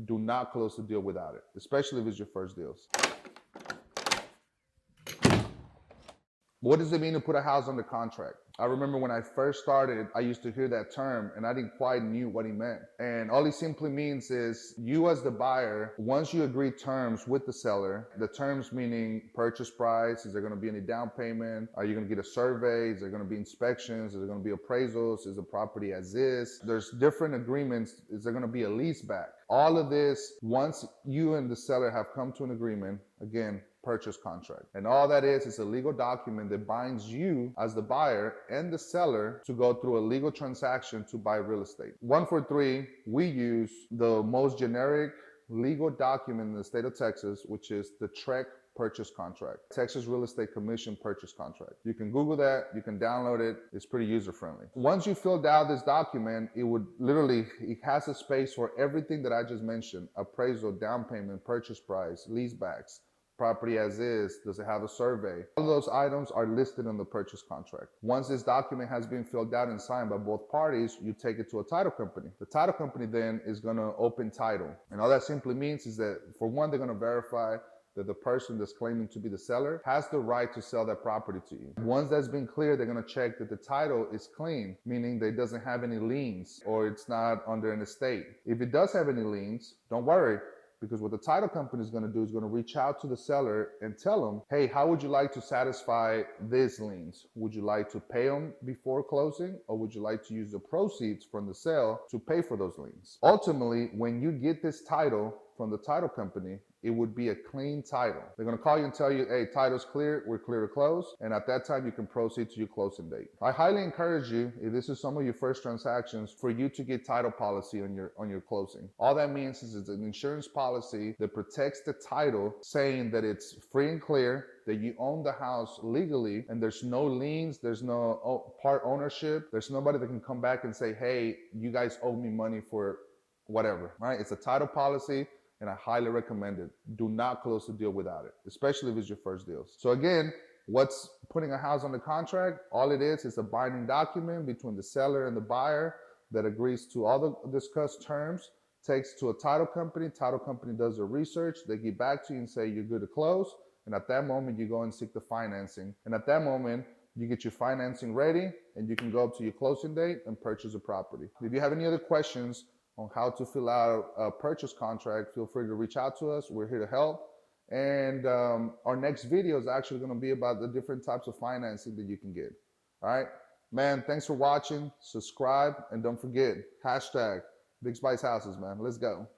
Do not close the deal without it, especially if it's your first deals. What does it mean to put a house under contract? I remember when I first started, I used to hear that term and I didn't quite knew what he meant. And all he simply means is you as the buyer, once you agree terms with the seller, the terms meaning purchase price, is there going to be any down payment? Are you going to get a survey? Is there going to be inspections? Is there going to be appraisals? Is the property as is? There's different agreements. Is there going to be a lease back? All of this, once you and the seller have come to an agreement, again, purchase contract. And all that is a legal document that binds you as the buyer and the seller to go through a legal transaction to buy real estate. 143, we use the most generic legal document in the state of Texas, which is the TREC purchase contract, Texas Real Estate Commission purchase contract. You can Google that, you can download it. It's pretty user friendly. Once you filled out this document, it has a space for everything that I just mentioned: appraisal, down payment, purchase price, lease backs, property as is, does it have a survey? All of those items are listed in the purchase contract. Once this document has been filled out and signed by both parties, you take it to a title company. The title company then is gonna open title. And all that simply means is that, for one, they're gonna verify that the person that's claiming to be the seller has the right to sell that property to you. Once that's been cleared, they're gonna check that the title is clean, meaning that it doesn't have any liens or it's not under an estate. If it does have any liens, don't worry, because what the title company is going to do is going to reach out to the seller and tell them, hey, how would you like to satisfy these liens? Would you like to pay them before closing, or would you like to use the proceeds from the sale to pay for those liens? Ultimately, when you get this title from the title company, it would be a clean title. They're going to call you and tell you, hey, title's clear, we're clear to close. And at that time, you can proceed to your closing date. I highly encourage you, if this is some of your first transactions, for you to get title policy on your closing. All that means is it's an insurance policy that protects the title, saying that it's free and clear, that you own the house legally, and there's no liens, there's no part ownership. There's nobody that can come back and say, hey, you guys owe me money for whatever, right? It's a title policy, and I highly recommend it. Do not close the deal without it, especially if it's your first deal. So again, what's putting a house under contract? All it is a binding document between the seller and the buyer that agrees to all the discussed terms, takes to a title company does the research, they get back to you and say you're good to close, and at that moment you go and seek the financing. And at that moment, you get your financing ready, and you can go up to your closing date and purchase a property. If you have any other questions on how to fill out a purchase contract, feel free to reach out to us. We're here to help. And our next video is actually going to be about the different types of financing that you can get. All right, man, thanks for watching. Subscribe, and don't forget, hashtag Big Spice Houses, man. Let's go.